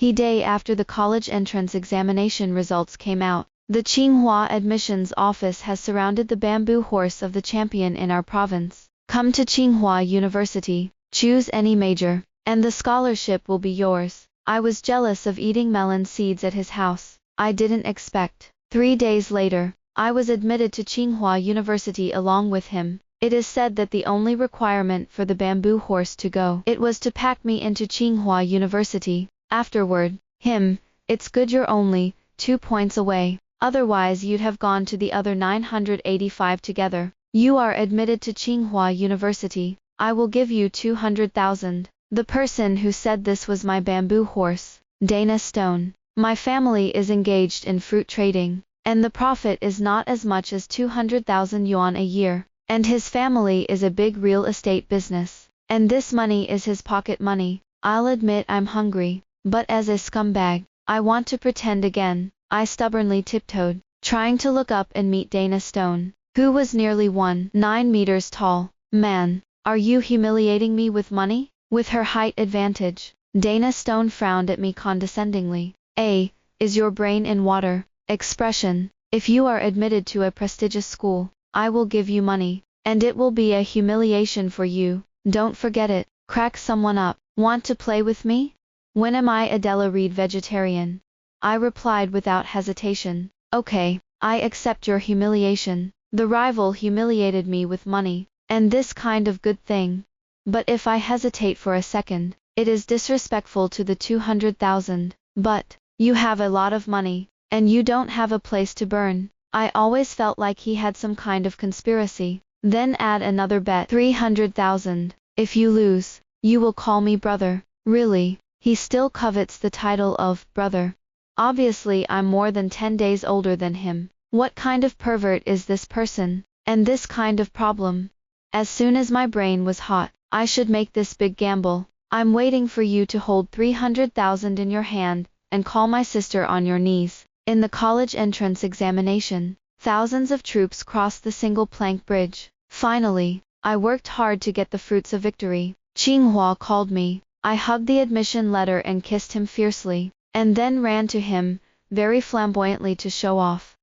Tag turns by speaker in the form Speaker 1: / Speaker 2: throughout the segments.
Speaker 1: The day after the college entrance examination results came out, the Tsinghua admissions office has surrounded the bamboo horse of the champion in our province. Come to Tsinghua University, choose any major, and the scholarship will be yours. I was jealous of eating melon seeds at his house. I didn't expect. 3 days later, I was admitted to Tsinghua University along with him. It is said that the only requirement for the bamboo horse to go, it was to pack me into Tsinghua University. Afterward, it's good you're only 2 points away, otherwise you'd have gone to the other 985 together. You are admitted to Tsinghua University. I will give you 200,000. The person who said this was my bamboo horse, Dana Stone. My family is engaged in fruit trading, and the profit is not as much as 200,000 yuan a year, and his family is a big real estate business, and this money is his pocket money. I'll admit I'm hungry, but as a scumbag, I want to pretend again. I stubbornly tiptoed, trying to look up and meet Dana Stone, who was nearly 9 meters tall. Man, are you humiliating me with money? With her height advantage, Dana Stone frowned at me condescendingly. Is your brain in water? Expression. If you are admitted to a prestigious school, I will give you money, and it will be a humiliation for you. Don't forget it. Crack someone up. Want to play with me? When am I Adela Reed vegetarian? I replied without hesitation. Okay, I accept your humiliation. The rival humiliated me with money, and this kind of good thing. But if I hesitate for a second, it is disrespectful to the 200,000. But you have a lot of money, and you don't have a place to burn. I always felt like he had some kind of conspiracy. Then add another bet, 300,000. If you lose, you will call me brother. Really, he still covets the title of brother. Obviously I'm more than 10 days older than him. What kind of pervert is this person? And this kind of problem? As soon as my brain was hot, I should make this big gamble. I'm waiting for you to hold 300,000 in your hand, and call my sister on your knees. In the college entrance examination, thousands of troops crossed the single plank bridge. Finally, I worked hard to get the fruits of victory. Tsinghua called me. I hugged the admission letter and kissed him fiercely, and then ran to him, very flamboyantly to show off.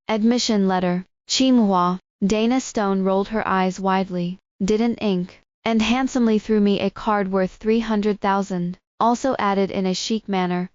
Speaker 1: Admission letter. Tsinghua. Dana Stone rolled her eyes widely, didn't ink, and handsomely threw me a card worth 300,000, also added in a chic manner,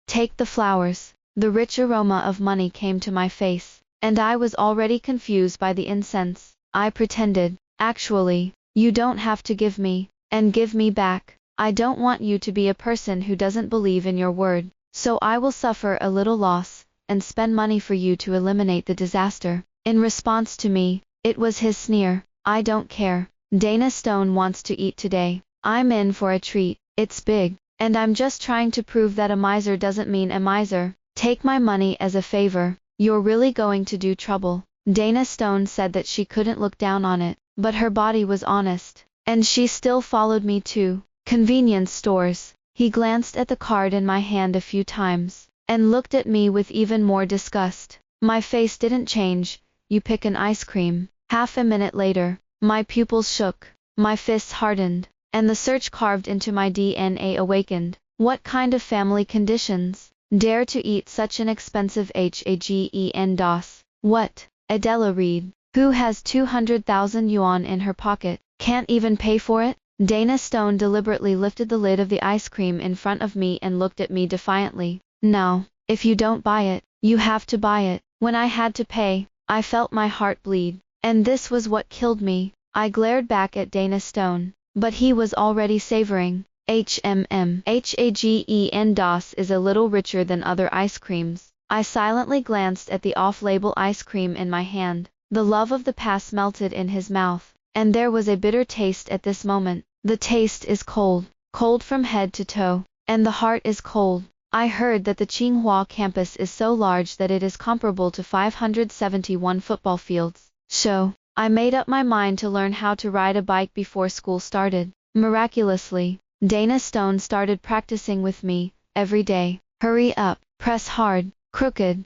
Speaker 1: take the flowers. The rich aroma of money came to my face, and I was already confused by the incense. I pretended, actually, you don't have to give me, and give me back. I don't want you to be a person who doesn't believe in your word, so I will suffer a little loss, and spend money for you to eliminate the disaster. In response to me, it was his sneer, I don't care. Dana Stone wants to eat today. I'm in for a treat. It's big, and I'm just trying to prove that a miser doesn't mean a miser. Take my money as a favor. You're really going to do trouble. Dana Stone said that she couldn't look down on it, but her body was honest, and she still followed me to convenience stores. He glanced at the card in my hand a few times, and looked at me with even more disgust. My face didn't change. You pick an ice cream. Half a minute later, my pupils shook, my fists hardened, and the search carved into my DNA awakened. What kind of family conditions dare to eat such an expensive HAGEN What? Adela Reed, who has 200,000 yuan in her pocket, can't even pay for it? Dana Stone deliberately lifted the lid of the ice cream in front of me and looked at me defiantly. No, if you don't buy it, you have to buy it. When I had to pay, I felt my heart bleed, and this was what killed me. I glared back at Dana Stone, but he was already savoring. HAGEN is a little richer than other ice creams. I silently glanced at the off-label ice cream in my hand. The love of the past melted in his mouth, and there was a bitter taste at this moment. The taste is cold, cold from head to toe, and the heart is cold. I heard that the Tsinghua campus is so large that it is comparable to 571 football fields. So, I made up my mind to learn how to ride a bike before school started. Miraculously, Dana Stone started practicing with me, every day. Hurry up, press hard, crooked,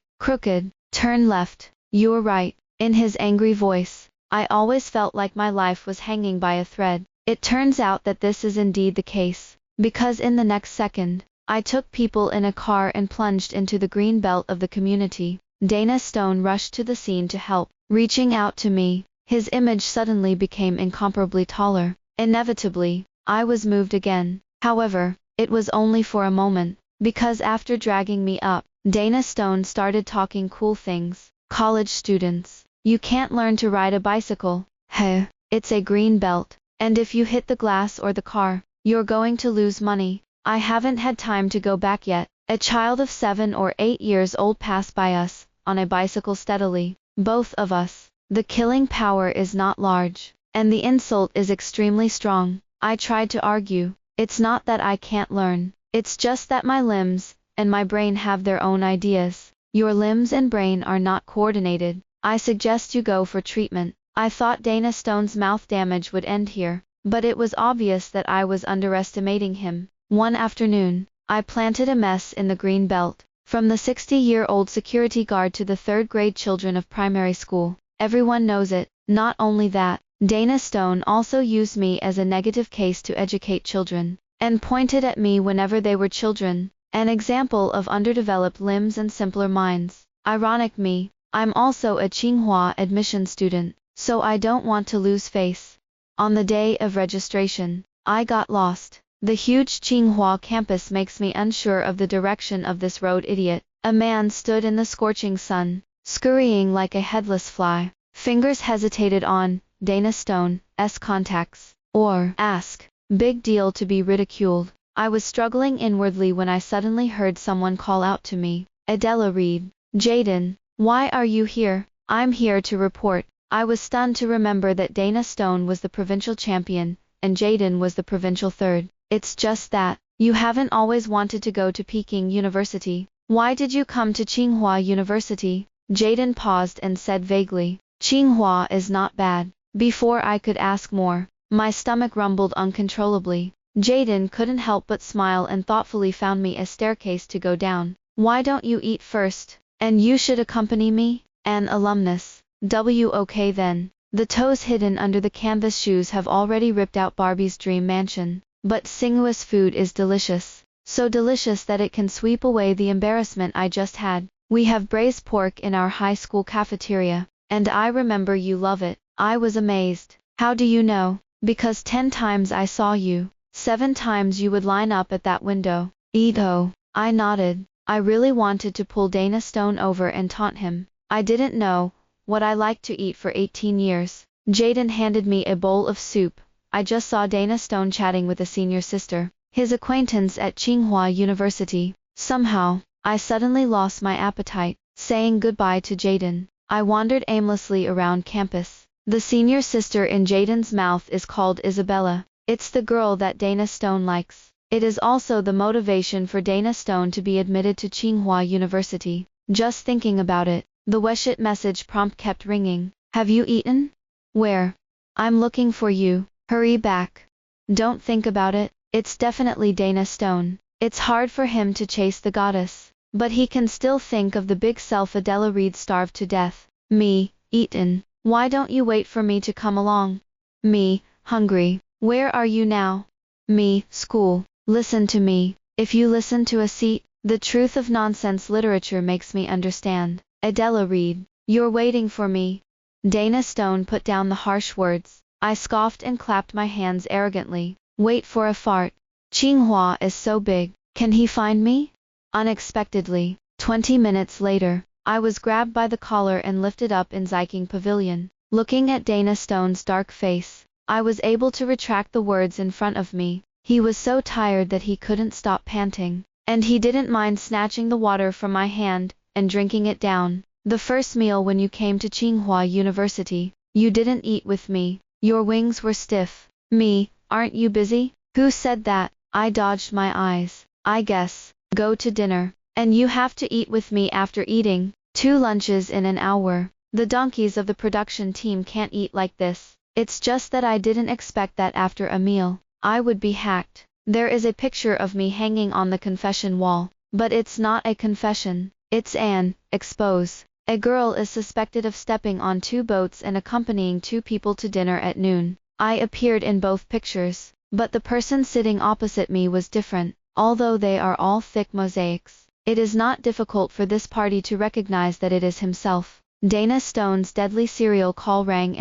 Speaker 1: turn left, you're right. In his angry voice, I always felt like my life was hanging by a thread. It turns out that this is indeed the case, because in the next second, I took people in a car and plunged into the green belt of the community. Dana Stone rushed to the scene to help, reaching out to me. His image suddenly became incomparably taller. Inevitably, I was moved again. However, it was only for a moment, because after dragging me up, Dana Stone started talking cool things. College students, you can't learn to ride a bicycle. Heh, it's a green belt, and if you hit the glass or the car, you're going to lose money. I haven't had time to go back yet. A child of 7 or 8 years old passed by us, on a bicycle steadily. Both of us. The killing power is not large, and the insult is extremely strong. I tried to argue. It's not that I can't learn. It's just that my limbs and my brain have their own ideas. Your limbs and brain are not coordinated. I suggest you go for treatment. I thought Dana Stone's mouth damage would end here, but it was obvious that I was underestimating him. One afternoon, I planted a mess in the green belt. From the 60-year-old security guard to the third-grade children of primary school, everyone knows it. Not only that, Dana Stone also used me as a negative case to educate children, and pointed at me whenever they were children, an example of underdeveloped limbs and simpler minds. Ironic me, I'm also a Tsinghua admission student, so I don't want to lose face. On the day of registration, I got lost. The huge Tsinghua campus makes me unsure of the direction of this road. Idiot. A man stood in the scorching sun, scurrying like a headless fly. Fingers hesitated on Dana Stone's contacts. Or ask. Big deal to be ridiculed. I was struggling inwardly when I suddenly heard someone call out to me. Adela Reed. Jaden, why are you here? I'm here to report. I was stunned to remember that Dana Stone was the provincial champion, and Jaden was the provincial third. It's just that, you haven't always wanted to go to Peking University. Why did you come to Tsinghua University? Jaden paused and said vaguely, Tsinghua is not bad. Before I could ask more, my stomach rumbled uncontrollably. Jaden couldn't help but smile and thoughtfully found me a staircase to go down. Why don't you eat first? And you should accompany me? An alumnus. Okay then. The toes hidden under the canvas shoes have already ripped out Barbie's dream mansion. But Tsinghua's food is delicious. So delicious that it can sweep away the embarrassment I just had. We have braised pork in our high school cafeteria, and I remember you love it. I was amazed. How do you know? Because 10 times I saw you. 7 times you would line up at that window. Eat-o. I nodded. I really wanted to pull Dana Stone over and taunt him. I didn't know what I liked to eat for 18 years. Jaden handed me a bowl of soup. I just saw Dana Stone chatting with a senior sister, his acquaintance at Tsinghua University. Somehow, I suddenly lost my appetite. Saying goodbye to Jaden, I wandered aimlessly around campus. The senior sister in Jaden's mouth is called Isabella. It's the girl that Dana Stone likes. It is also the motivation for Dana Stone to be admitted to Tsinghua University. Just thinking about it, the WeChat message prompt kept ringing. Have you eaten? Where? I'm looking for you. Hurry back. Don't think about it. It's definitely Dana Stone. It's hard for him to chase the goddess, but he can still think of the big self. Adela Reed starved to death. Me, eaten. Why don't you wait for me to come along? Me, hungry. Where are you now? Me, school. Listen to me. If you listen to a seat, the truth of nonsense literature makes me understand. Adela Reed, you're waiting for me. Dana Stone put down the harsh words. I scoffed and clapped my hands arrogantly. Wait for a fart. Tsinghua is so big. Can he find me? Unexpectedly, 20 minutes later, I was grabbed by the collar and lifted up in Xiking Pavilion. Looking at Dana Stone's dark face, I was able to retract the words in front of me. He was so tired that he couldn't stop panting, and he didn't mind snatching the water from my hand and drinking it down. The first meal when you came to Tsinghua University, you didn't eat with me. Your wings were stiff. Me, aren't you busy? Who said that? I dodged my eyes. I guess. Go to dinner. And you have to eat with me after eating 2 lunches in an hour. The donkeys of the production team can't eat like this. It's just that I didn't expect that after a meal, I would be hacked. There is a picture of me hanging on the confession wall. But it's not a confession. It's an expose. A girl is suspected of stepping on 2 boats and accompanying 2 people to dinner at noon. I appeared in both pictures, but the person sitting opposite me was different. Although they are all thick mosaics, it is not difficult for this party to recognize that it is himself. Dana Stone's deadly serial call rang,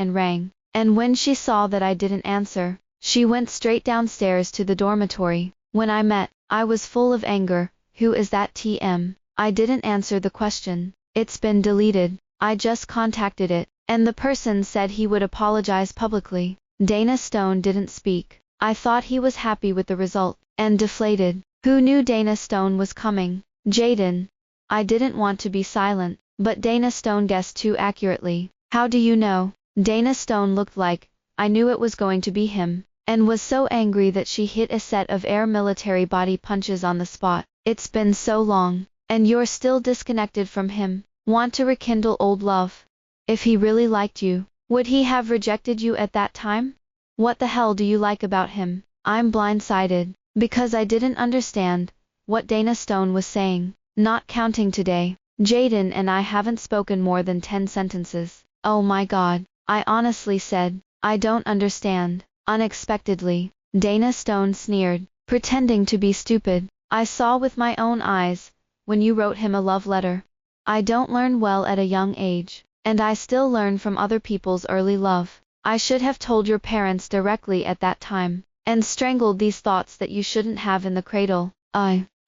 Speaker 1: and when she saw that I didn't answer, she went straight downstairs to the dormitory. When I met, I was full of anger. Who is that TM? I didn't answer the question. It's been deleted. I just contacted it, and the person said he would apologize publicly. Dana Stone didn't speak. I thought he was happy with the result, and deflated. Who knew Dana Stone was coming? Jaden. I didn't want to be silent, but Dana Stone guessed too accurately. How do you know? Dana Stone looked like I knew it was going to be him, and was so angry that she hit a set of air military body punches on the spot. It's been so long, and you're still disconnected from him. Want to rekindle old love? If he really liked you, would he have rejected you at that time? What the hell do you like about him? I'm blindsided, because I didn't understand what Dana Stone was saying, not counting today. Jaden and I haven't spoken more than 10 sentences. Oh my God, I honestly said, I don't understand. Unexpectedly, Dana Stone sneered, pretending to be stupid. I saw with my own eyes, when you wrote him a love letter. I don't learn well at a young age, and I still learn from other people's early love. I should have told your parents directly at that time, and strangled these thoughts that you shouldn't have in the cradle.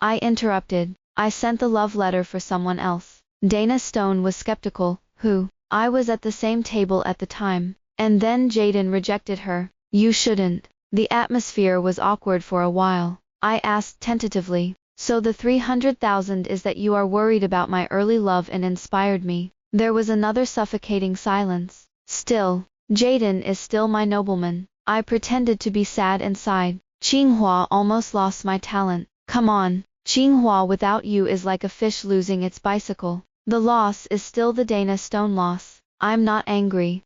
Speaker 1: I interrupted. I sent the love letter for someone else. Dana Stone was skeptical. Who? I was at the same table at the time, and then Jaden rejected her. You shouldn't. The atmosphere was awkward for a while. I asked tentatively, so the 300,000 is that you are worried about my early love and inspired me. There was another suffocating silence. Still, Jaden is still my nobleman. I pretended to be sad and sighed. Tsinghua almost lost my talent. Come on. Tsinghua without you is like a fish losing its bicycle. The loss is still the Dana Stone loss. I'm not angry,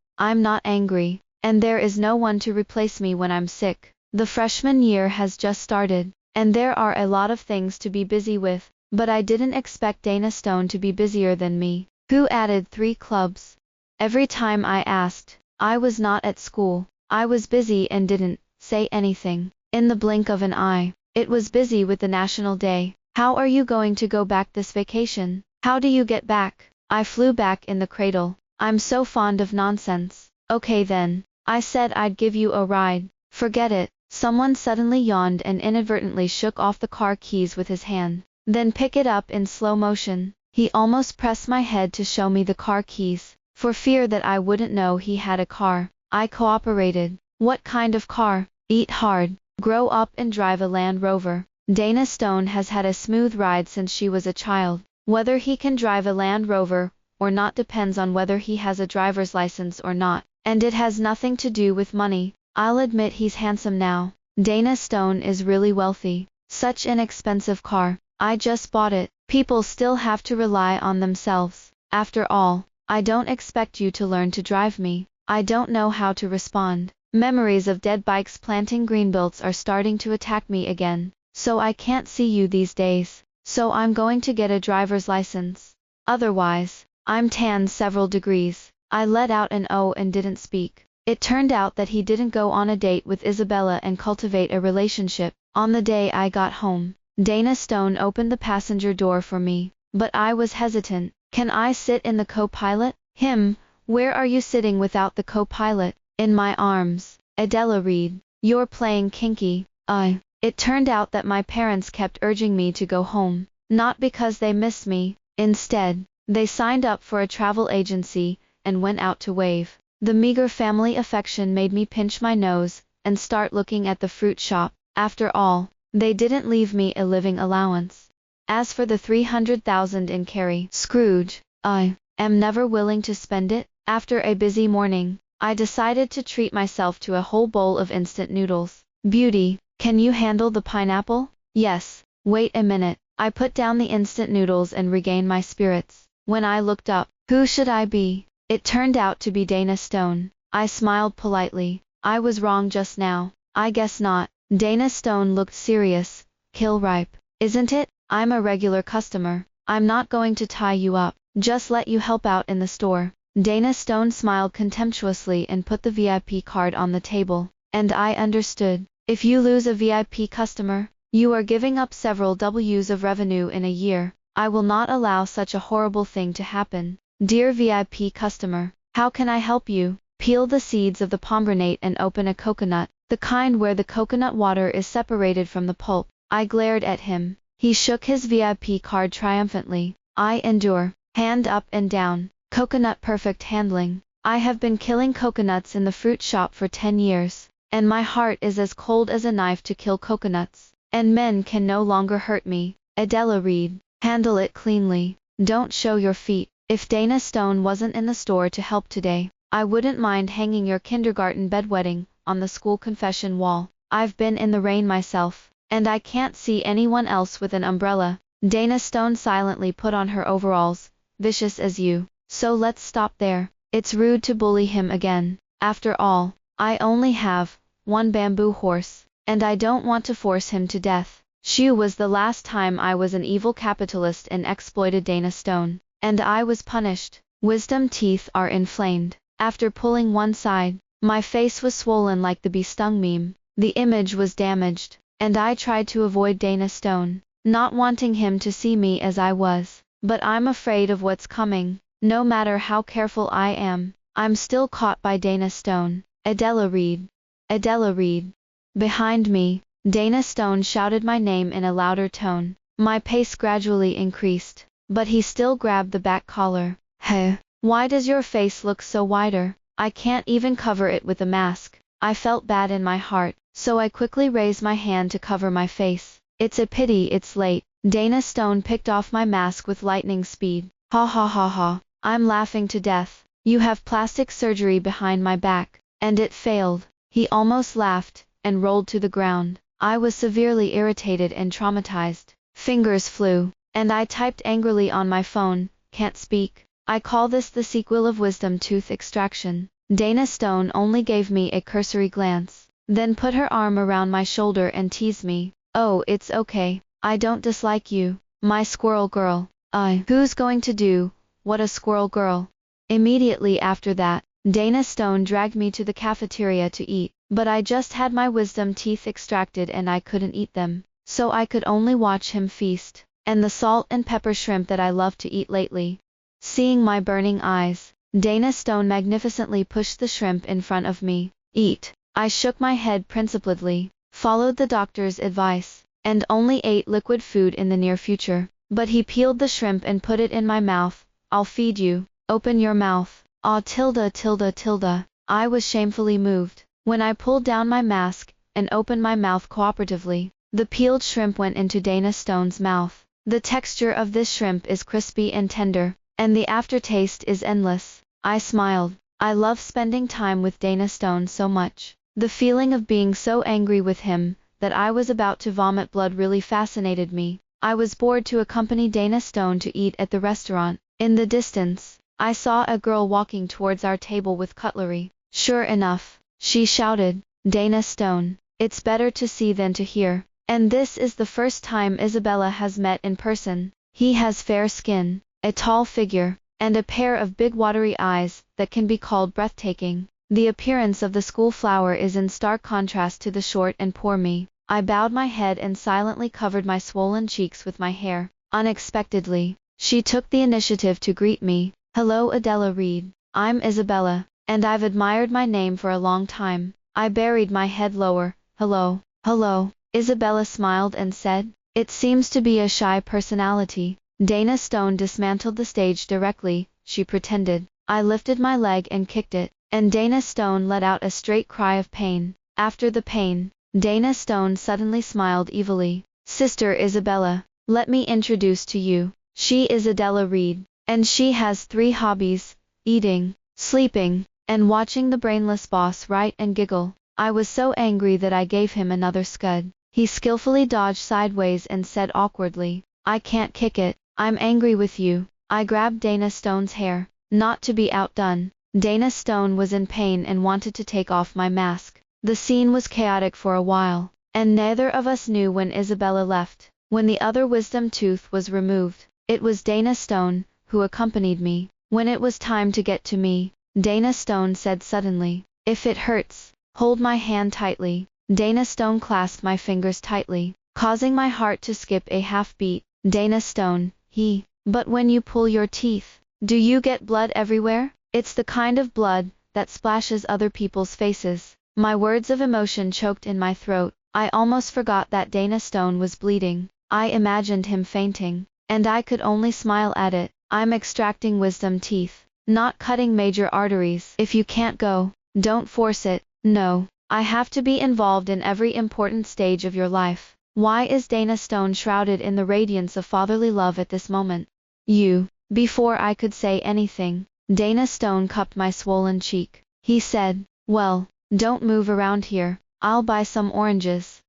Speaker 1: and there is no one to replace me when I'm sick. The freshman year has just started, and there are a lot of things to be busy with, but I didn't expect Dana Stone to be busier than me. Who added 3 clubs? Every time I asked, I was not at school. I was busy and didn't say anything. In the blink of an eye, it was busy with the National Day. How are you going to go back this vacation? How do you get back? I flew back in the cradle. I'm so fond of nonsense. Okay then. I said I'd give you a ride. Forget it. Someone suddenly yawned and inadvertently shook off the car keys with his hand. Then pick it up in slow motion. He almost pressed my head to show me the car keys, for fear that I wouldn't know he had a car. I cooperated. What kind of car? Eat hard. Grow up and drive a Land Rover. Dana Stone has had a smooth ride since she was a child. Whether he can drive a Land Rover or not depends on whether he has a driver's license or not, and it has nothing to do with money. I'll admit he's handsome now. Dana Stone is really wealthy. Such an expensive car. I just bought it. People still have to rely on themselves. After all, I don't expect you to learn to drive me. I don't know how to respond. Memories of dead bikes planting greenbelts are starting to attack me again. So I can't see you these days. So I'm going to get a driver's license. Otherwise, I'm tan several degrees. I let out an O and didn't speak. It turned out that he didn't go on a date with Isabella and cultivate a relationship. On the day I got home, Dana Stone opened the passenger door for me, but I was hesitant. Can I sit in the co-pilot? Him, where are you sitting without the co-pilot? In my arms. Adela Reed. You're playing kinky. It turned out that my parents kept urging me to go home, not because they missed me. Instead, they signed up for a travel agency and went out to wave. The meager family affection made me pinch my nose and start looking at the fruit shop. After all, they didn't leave me a living allowance. As for the 300,000 in carry, Scrooge, I am never willing to spend it. After a busy morning, I decided to treat myself to a whole bowl of instant noodles. Beauty, can you handle the pineapple? Yes. Wait a minute. I put down the instant noodles and regained my spirits. When I looked up, who should I be? It turned out to be Dana Stone. I smiled politely. I was wrong just now. I guess not. Dana Stone looked serious. Kill ripe, isn't it? I'm a regular customer. I'm not going to tie you up. Just let you help out in the store. Dana Stone smiled contemptuously and put the VIP card on the table. And I understood. If you lose a VIP customer, You are giving up several W's of revenue in a year. I will not allow such a horrible thing to happen. Dear VIP customer, how can I help you? Peel the seeds of the pomegranate and open a coconut, the kind where the coconut water is separated from the pulp. I glared at him. He shook his VIP card triumphantly. I endure. Hand up and down. Coconut perfect handling. I have been killing coconuts in the fruit shop for 10 years, and my heart is as cold as a knife to kill coconuts, and men can no longer hurt me. Adela Reed. Handle it cleanly. Don't show your feet. If Dana Stone wasn't in the store to help today, I wouldn't mind hanging your kindergarten bedwetting on the school confession wall. I've been in the rain myself, and I can't see anyone else with an umbrella. Dana Stone silently put on her overalls. Vicious as you. So let's stop there. It's rude to bully him again. After all, I only have one bamboo horse, and I don't want to force him to death. Shu was the last time I was an evil capitalist and exploited Dana Stone, and I was punished. Wisdom teeth are inflamed. After pulling one side, my face was swollen like the bee-stung meme. The image was damaged, and I tried to avoid Dana Stone, not wanting him to see me as I was. But I'm afraid of what's coming. No matter how careful I am, I'm still caught by Dana Stone. Adela Reed. Adela Reed. Behind me, Dana Stone shouted my name in a louder tone. My pace gradually increased, but he still grabbed the back collar. Hey, why does your face look so wider? I can't even cover it with a mask. I felt bad in my heart, so I quickly raised my hand to cover my face. It's a pity it's late. Dana Stone picked off my mask with lightning speed. Ha ha ha ha. I'm laughing to death. You have plastic surgery behind my back, and it failed. He almost laughed, and rolled to the ground. I was severely irritated and traumatized. Fingers flew, and I typed angrily on my phone. Can't speak. I call this the sequel of wisdom tooth extraction. Dana Stone only gave me a cursory glance, then put her arm around my shoulder and teased me. Oh, it's okay. I don't dislike you, my squirrel girl. Who's going to do what a squirrel girl? Immediately after that, Dana Stone dragged me to the cafeteria to eat, but I just had my wisdom teeth extracted and I couldn't eat them, so I could only watch him feast, and the salt and pepper shrimp that I love to eat lately. Seeing my burning eyes, Dana Stone magnificently pushed the shrimp in front of me. Eat. I shook my head principledly, followed the doctor's advice, and only ate liquid food in the near future. But he peeled the shrimp and put it in my mouth. I'll feed you. Open your mouth. Ah tilde tilde tilde. I was shamefully moved. When I pulled down my mask, and opened my mouth cooperatively, the peeled shrimp went into Dana Stone's mouth. The texture of this shrimp is crispy and tender, and the aftertaste is endless. I smiled. I love spending time with Dana Stone so much. The feeling of being so angry with him, that I was about to vomit blood really fascinated me. I was bored to accompany Dana Stone to eat at the restaurant. In the distance, I saw a girl walking towards our table with cutlery. Sure enough, she shouted, Dana Stone, it's better to see than to hear. And this is the first time Isabella has met in person. He has fair skin, a tall figure, and a pair of big watery eyes that can be called breathtaking. The appearance of the school flower is in stark contrast to the short and poor me. I bowed my head and silently covered my swollen cheeks with my hair. Unexpectedly, she took the initiative to greet me. Hello Adela Reed. I'm Isabella, and I've admired my name for a long time. I buried my head lower. Hello. Hello. Isabella smiled and said, it seems to be a shy personality. Dana Stone dismantled the stage directly, she pretended. I lifted my leg and kicked it, and Dana Stone let out a straight cry of pain. After the pain, Dana Stone suddenly smiled evilly. Sister Isabella, let me introduce to you. She is Adela Reed, and she has 3 hobbies: eating, sleeping, and watching the brainless boss write and giggle. I was so angry that I gave him another scud. He skillfully dodged sideways and said awkwardly, I can't kick it. I'm angry with you. I grabbed Dana Stone's hair. Not to be outdone, Dana Stone was in pain and wanted to take off my mask. The scene was chaotic for a while, and neither of us knew when Isabella left. When the other wisdom tooth was removed, it was Dana Stone who accompanied me. When it was time to get to me, Dana Stone said suddenly, if it hurts, hold my hand tightly. Dana Stone clasped my fingers tightly. causing my heart to skip a half beat. Dana Stone, but when you pull your teeth, do you get blood everywhere? It's the kind of blood that splashes other people's faces. My words of emotion choked in my throat. I almost forgot that Dana Stone was bleeding. I imagined him fainting, and I could only smile at it. I'm extracting wisdom teeth, not cutting major arteries. If you can't go, don't force it. No, I have to be involved in every important stage of your life. Why is Dana Stone shrouded in the radiance of fatherly love at this moment? Before I could say anything, Dana Stone cupped my swollen cheek. He said, well, don't move around here. I'll buy some oranges.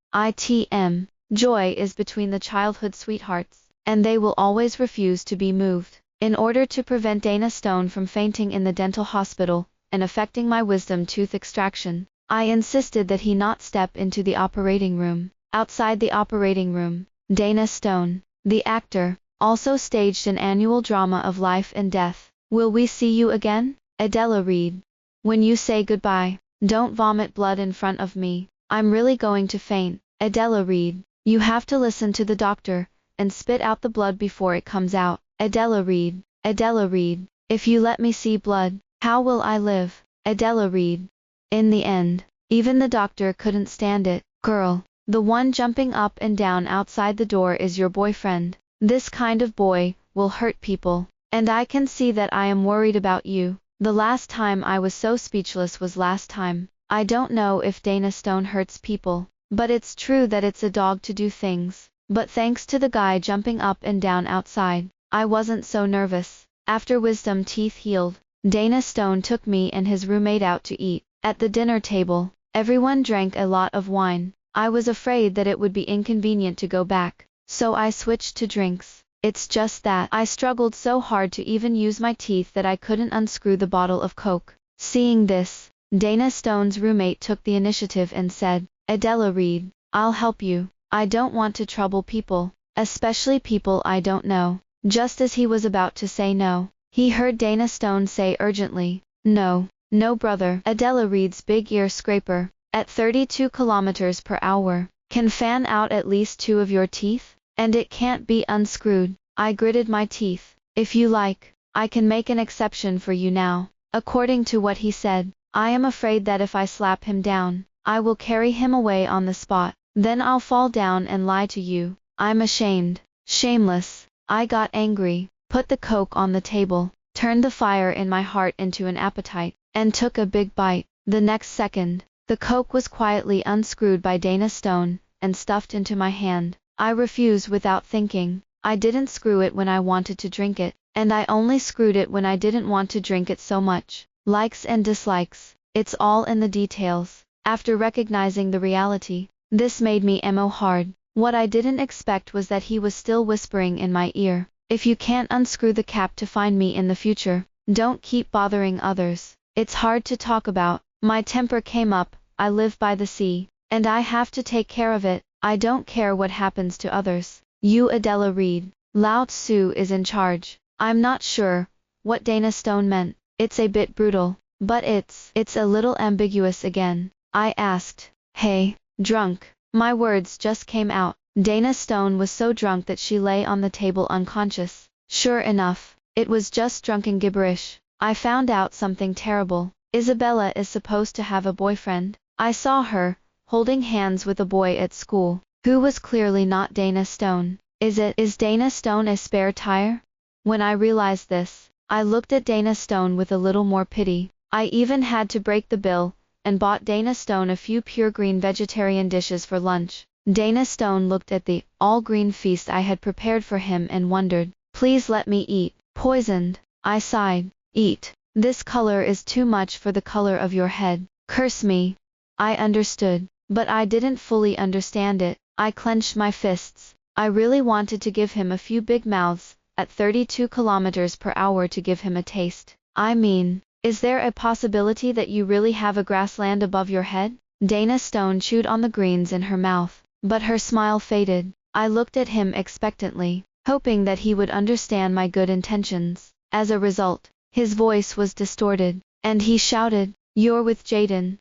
Speaker 1: Joy is between the childhood sweethearts, and they will always refuse to be moved. In order to prevent Dana Stone from fainting in the dental hospital, and affecting my wisdom tooth extraction, I insisted that he not step into the operating room. Outside the operating room, Dana Stone, the actor, also staged an annual drama of life and death. Will we see you again, Adela Reed? When you say goodbye, don't vomit blood in front of me. I'm really going to faint. Adela Reed, you have to listen to the doctor, and spit out the blood before it comes out. Adela Reed, if you let me see blood, how will I live? Adela Reed. In the end, even the doctor couldn't stand it. Girl, the one jumping up and down outside the door is your boyfriend. This kind of boy will hurt people, and I can see that I am worried about you. The last time I was so speechless was last time. I don't know if Dana Stone hurts people, but it's true that it's a dog to do things. But thanks to the guy jumping up and down outside, I wasn't so nervous. After wisdom teeth healed, Dana Stone took me and his roommate out to eat. At the dinner table, everyone drank a lot of wine. I was afraid that it would be inconvenient to go back, so I switched to drinks. It's just that I struggled so hard to even use my teeth that I couldn't unscrew the bottle of Coke. Seeing this, Dana Stone's roommate took the initiative and said, Adela Reed, I'll help you. I don't want to trouble people, especially people I don't know. Just as he was about to say no, he heard Dana Stone say urgently, no, brother. Adela Reed's big ear scraper, at 32 kilometers per hour, can fan out at least 2 of your teeth, and it can't be unscrewed. I gritted my teeth. If you like, I can make an exception for you now. According to what he said, I am afraid that if I slap him down, I will carry him away on the spot. Then I'll fall down and lie to you. I'm ashamed. Shameless. I got angry, put the Coke on the table, turned the fire in my heart into an appetite, and took a big bite. The next second, the Coke was quietly unscrewed by Dana Stone, and stuffed into my hand. I refused without thinking. I didn't screw it when I wanted to drink it, and I only screwed it when I didn't want to drink it so much. Likes and dislikes, it's all in the details. After recognizing the reality, this made me emo hard. What I didn't expect was that he was still whispering in my ear, if you can't unscrew the cap to find me in the future, don't keep bothering others. It's hard to talk about. My temper came up. I live by the sea, and I have to take care of it. I don't care what happens to others. You Adela Reed, Lao Tzu is in charge. I'm not sure what Dana Stone meant. It's a bit brutal, but it's a little ambiguous again. I asked, hey, drunk? My words just came out. Dana Stone was so drunk that she lay on the table unconscious. Sure enough, it was just drunken gibberish. I found out something terrible. Isabella is supposed to have a boyfriend. I saw her, holding hands with a boy at school, who was clearly not Dana Stone. Is Dana Stone a spare tire? When I realized this, I looked at Dana Stone with a little more pity. I even had to break the bill, and bought Dana Stone a few pure green vegetarian dishes for lunch. Dana Stone looked at the all-green feast I had prepared for him and wondered, please let me eat. Poisoned. I sighed. Eat. This color is too much for the color of your head. Curse me. I understood, but I didn't fully understand it. I clenched my fists. I really wanted to give him a few big mouths, at 32 kilometers per hour to give him a taste. I mean, is there a possibility that you really have a grassland above your head? Dana Stone chewed on the greens in her mouth, but her smile faded. I looked at him expectantly, hoping that he would understand my good intentions. As a result, his voice was distorted, and he shouted, you're with Jaden.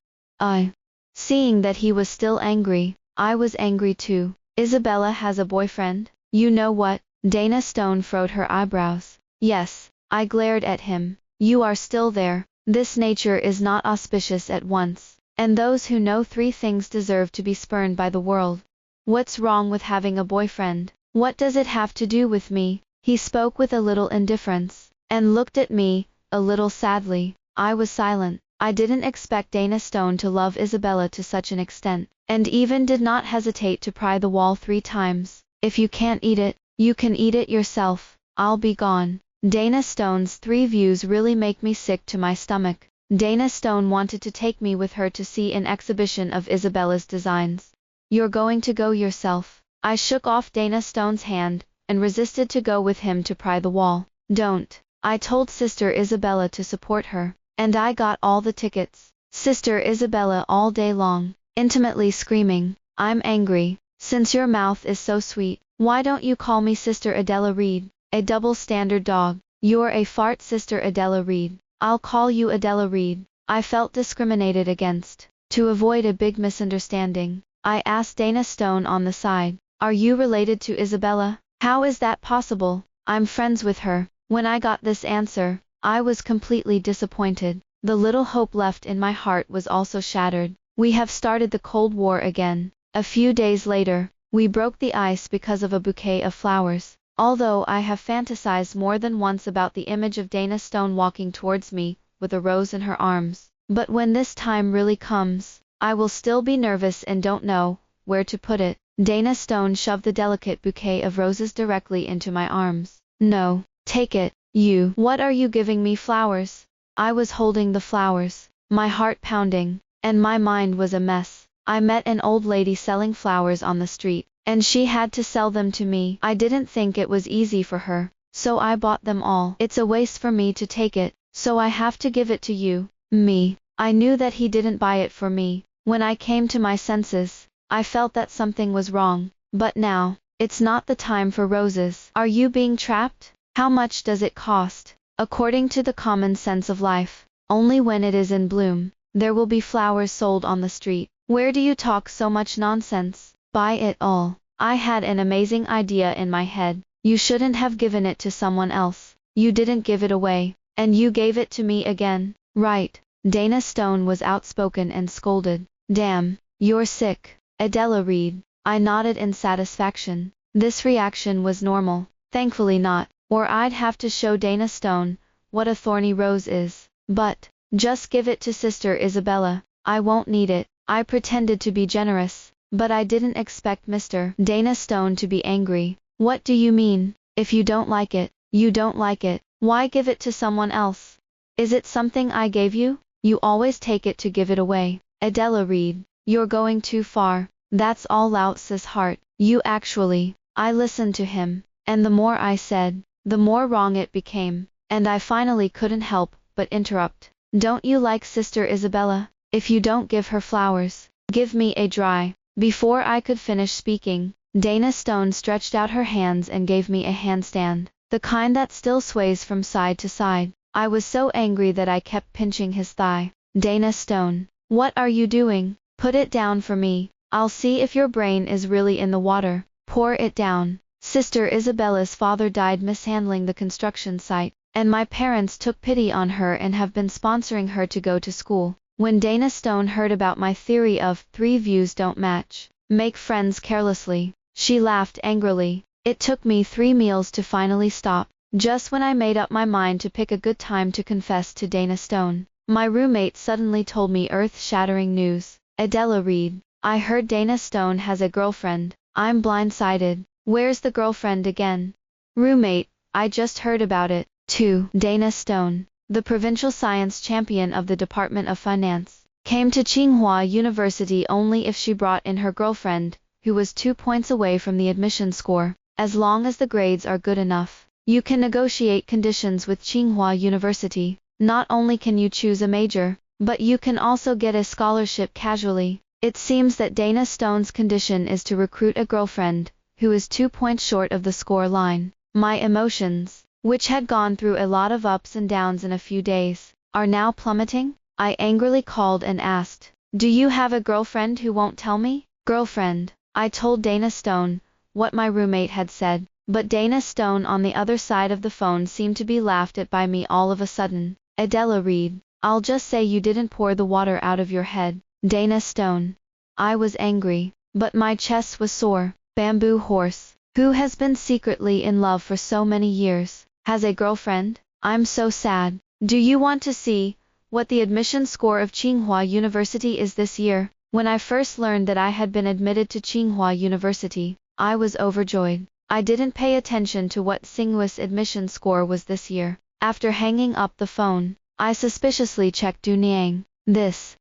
Speaker 1: Seeing that he was still angry, I was angry too. Isabella has a boyfriend? You know what? Dana Stone furrowed her eyebrows. Yes, I glared at him. You are still there. This nature is not auspicious at once, and those who know three things deserve to be spurned by the world. What's wrong with having a boyfriend? What does it have to do with me? He spoke with a little indifference, and looked at me, a little sadly. I was silent. I didn't expect Dana Stone to love Isabella to such an extent, and even did not hesitate to pry the wall 3 times. If you can't eat it, you can eat it yourself. I'll be gone. Dana Stone's 3 views really make me sick to my stomach. Dana Stone wanted to take me with her to see an exhibition of Isabella's designs. You're going to go yourself. I shook off Dana Stone's hand, and resisted to go with him to pry the wall. Don't. I told Sister Isabella to support her, and I got all the tickets. Sister Isabella all day long, intimately screaming, I'm angry. Since your mouth is so sweet, why don't you call me Sister Adela Reed? A double standard dog. You're a fart, Sister Adela Reed. I'll call you Adela Reed. I felt discriminated against. To avoid a big misunderstanding, I asked Dana Stone on the side, are you related to Isabella? How is that possible? I'm friends with her. When I got this answer, I was completely disappointed. The little hope left in my heart was also shattered. We have started the Cold War again. A few days later, we broke the ice because of a bouquet of flowers. Although I have fantasized more than once about the image of Dana Stone walking towards me, with a rose in her arms. But when this time really comes, I will still be nervous and don't know where to put it. Dana Stone shoved the delicate bouquet of roses directly into my arms. No, take it. You. What are you giving me flowers? I was holding the flowers, my heart pounding, and my mind was a mess. I met an old lady selling flowers on the street, and she had to sell them to me. I didn't think it was easy for her, so I bought them all. It's a waste for me to take it, so I have to give it to you. Me. I knew that he didn't buy it for me. When I came to my senses, I felt that something was wrong. But now, it's not the time for roses. Are you being trapped? How much does it cost? According to the common sense of life, only when it is in bloom, there will be flowers sold on the street. Where do you talk so much nonsense? Buy it all. I had an amazing idea in my head. You shouldn't have given it to someone else. You didn't give it away, and you gave it to me again. Right. Dana Stone was outspoken and scolded. Damn, you're sick, Adela Reed. I nodded in satisfaction. This reaction was normal. Thankfully not, or I'd have to show Dana Stone what a thorny rose is. But, just give it to Sister Isabella. I won't need it. I pretended to be generous, but I didn't expect Mr. Dana Stone to be angry. What do you mean? If you don't like it, you don't like it. Why give it to someone else? Is it something I gave you? You always take it to give it away. Adela Reed, you're going too far. That's all Lao Tzu's heart. You actually. I listened to him, and the more I said, the more wrong it became, and I finally couldn't help but interrupt. Don't you like Sister Isabella? If you don't give her flowers, give me a dry. Before I could finish speaking, Dana Stone stretched out her hands and gave me a handstand, the kind that still sways from side to side. I was so angry that I kept pinching his thigh. Dana Stone, what are you doing? Put it down for me. I'll see if your brain is really in the water. Pour it down. Sister Isabella's father died mishandling the construction site, and my parents took pity on her and have been sponsoring her to go to school. When Dana Stone heard about my theory of 3 views don't match, make friends carelessly, she laughed angrily. It took me 3 meals to finally stop. Just when I made up my mind to pick a good time to confess to Dana Stone, my roommate suddenly told me earth-shattering news. Adela Reed, I heard Dana Stone has a girlfriend. I'm blindsided. Where's the girlfriend again? Roommate, I just heard about it, too. Dana Stone, the provincial science champion of the Department of Finance, came to Tsinghua University only if she brought in her girlfriend, who was 2 points away from the admission score. As long as the grades are good enough, you can negotiate conditions with Tsinghua University. Not only can you choose a major, but you can also get a scholarship casually. It seems that Dana Stone's condition is to recruit a girlfriend, who is 2 points short of the score line. My emotions, which had gone through a lot of ups and downs in a few days, are now plummeting. I angrily called and asked, do you have a girlfriend who won't tell me? Girlfriend, I told Dana Stone what my roommate had said, but Dana Stone on the other side of the phone seemed to be laughed at by me all of a sudden. Adela Reed, I'll just say you didn't pour the water out of your head, Dana Stone. I was angry, but my chest was sore. Bamboo horse, who has been secretly in love for so many years, has a girlfriend? I'm so sad. Do you want to see what the admission score of Tsinghua University is this year? When I first learned that I had been admitted to Tsinghua University, I was overjoyed. I didn't pay attention to what Tsinghua's admission score was this year. After hanging up the phone, I suspiciously checked Duniang. This.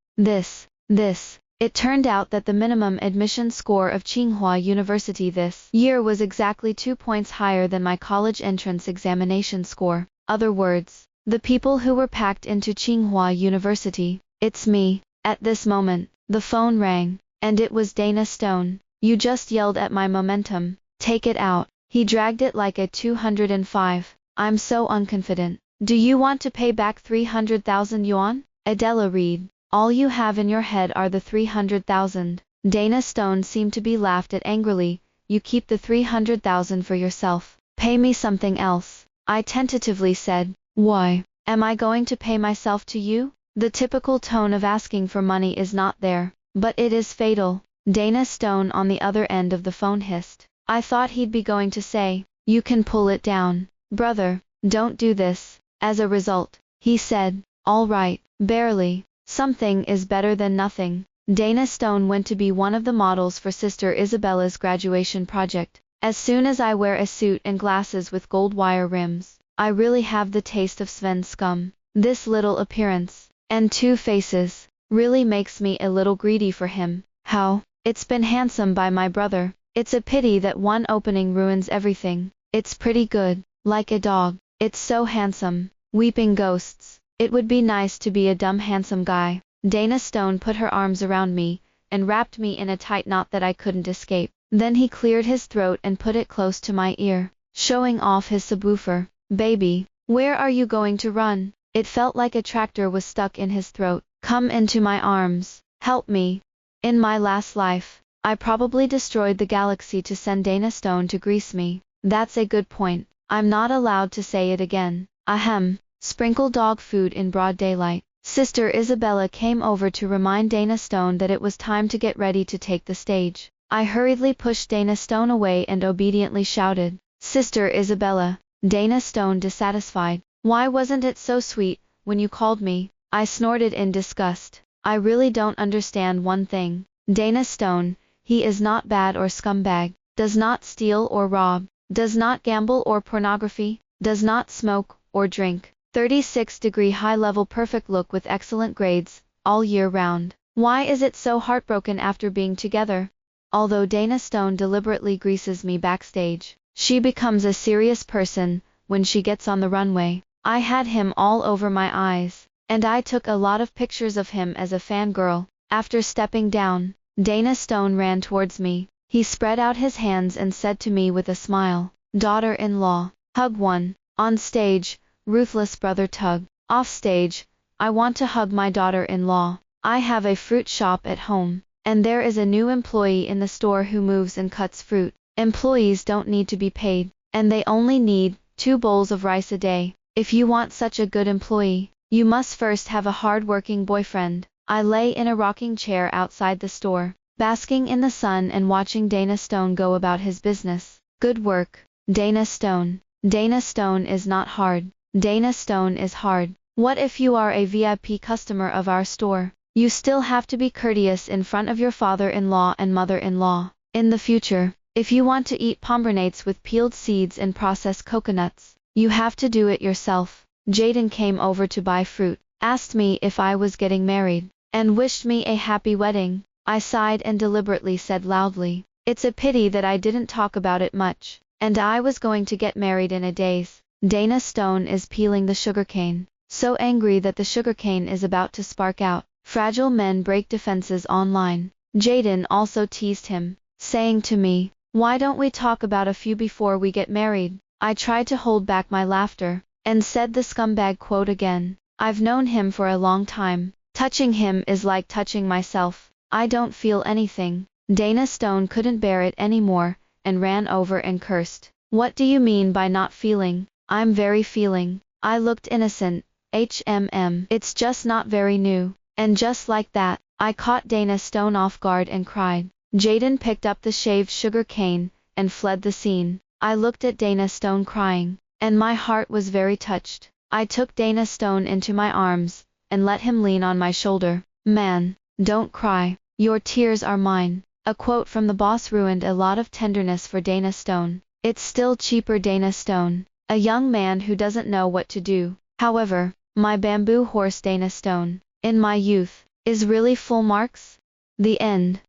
Speaker 1: It turned out that the minimum admission score of Tsinghua University this year was exactly 2 points higher than my college entrance examination score. Other words, the people who were packed into Tsinghua University. It's me. At this moment, the phone rang, and it was Dana Stone. You just yelled at my momentum. Take it out. He dragged it like a 205. I'm so unconfident. Do you want to pay back 300,000 yuan? Adela Reed, all you have in your head are the 300,000. Dana Stone seemed to be laughed at angrily. You keep the 300,000 for yourself. Pay me something else. I tentatively said. Why? Am I going to pay myself to you? The typical tone of asking for money is not there, but it is fatal. Dana Stone on the other end of the phone hissed. I thought he'd be going to say, you can pull it down. Brother, don't do this. As a result, he said, all right, barely. Something is better than nothing. Dana Stone went to be one of the models for Sister Isabella's graduation project. As soon as I wear a suit and glasses with gold wire rims, I really have the taste of Sven's scum. This little appearance, and 2 faces, really makes me a little greedy for him. How? It's been handsome by my brother. It's a pity that one opening ruins everything. It's pretty good, like a dog. It's so handsome. Weeping ghosts. It would be nice to be a dumb handsome guy. Dana Stone put her arms around me, and wrapped me in a tight knot that I couldn't escape. Then he cleared his throat and put it close to my ear, showing off his subwoofer. Baby, where are you going to run? It felt like a tractor was stuck in his throat. Come into my arms. Help me. In my last life, I probably destroyed the galaxy to send Dana Stone to grease me. That's a good point. I'm not allowed to say it again. Ahem. Sprinkle dog food in broad daylight. Sister Isabella came over to remind Dana Stone that it was time to get ready to take the stage. I hurriedly pushed Dana Stone away and obediently shouted, Sister Isabella. Dana Stone dissatisfied. Why wasn't it so sweet when you called me? I snorted in disgust. I really don't understand one thing. Dana Stone, he is not bad or scumbag, does not steal or rob, does not gamble or pornography, does not smoke or drink. 36-degree high-level perfect look with excellent grades, all year round. Why is it so heartbroken after being together? Although Dana Stone deliberately greases me backstage, she becomes a serious person when she gets on the runway. I had him all over my eyes, and I took a lot of pictures of him as a fangirl. After stepping down, Dana Stone ran towards me. He spread out his hands and said to me with a smile, Daughter-in-law, hug one. On stage, ruthless brother tug. Off stage, I want to hug my daughter-in-law. I have a fruit shop at home, and there is a new employee in the store who moves and cuts fruit. Employees don't need to be paid, and they only need 2 bowls of rice a day. If you want such a good employee, you must first have a hard-working boyfriend. I lay in a rocking chair outside the store, basking in the sun and watching Dana Stone go about his business. Good work, Dana Stone. Dana Stone is not hard. Dana Stone is hard. What if you are a VIP customer of our store? You still have to be courteous in front of your father-in-law and mother-in-law. In the future, if you want to eat pomegranates with peeled seeds and processed coconuts, you have to do it yourself. Jaden came over to buy fruit, asked me if I was getting married, and wished me a happy wedding. I sighed and deliberately said loudly, it's a pity that I didn't talk about it much, and I was going to get married in a daze. Dana Stone is peeling the sugarcane, so angry that the sugarcane is about to spark out. Fragile men break defenses online. Jaden also teased him, saying to me, why don't we talk about a few before we get married? I tried to hold back my laughter, and said the scumbag quote again. I've known him for a long time. Touching him is like touching myself. I don't feel anything. Dana Stone couldn't bear it anymore, and ran over and cursed. What do you mean by not feeling? I'm very feeling. I looked innocent. It's just not very new. And just like that, I caught Dana Stone off guard and cried. Jaden picked up the shaved sugar cane, and fled the scene. I looked at Dana Stone crying, and my heart was very touched. I took Dana Stone into my arms, and let him lean on my shoulder. Man, don't cry. Your tears are mine. A quote from the boss ruined a lot of tenderness for Dana Stone. It's still cheaper Dana Stone, a young man who doesn't know what to do. However, my bamboo horse Dana Stone, in my youth, is really full marks. The end.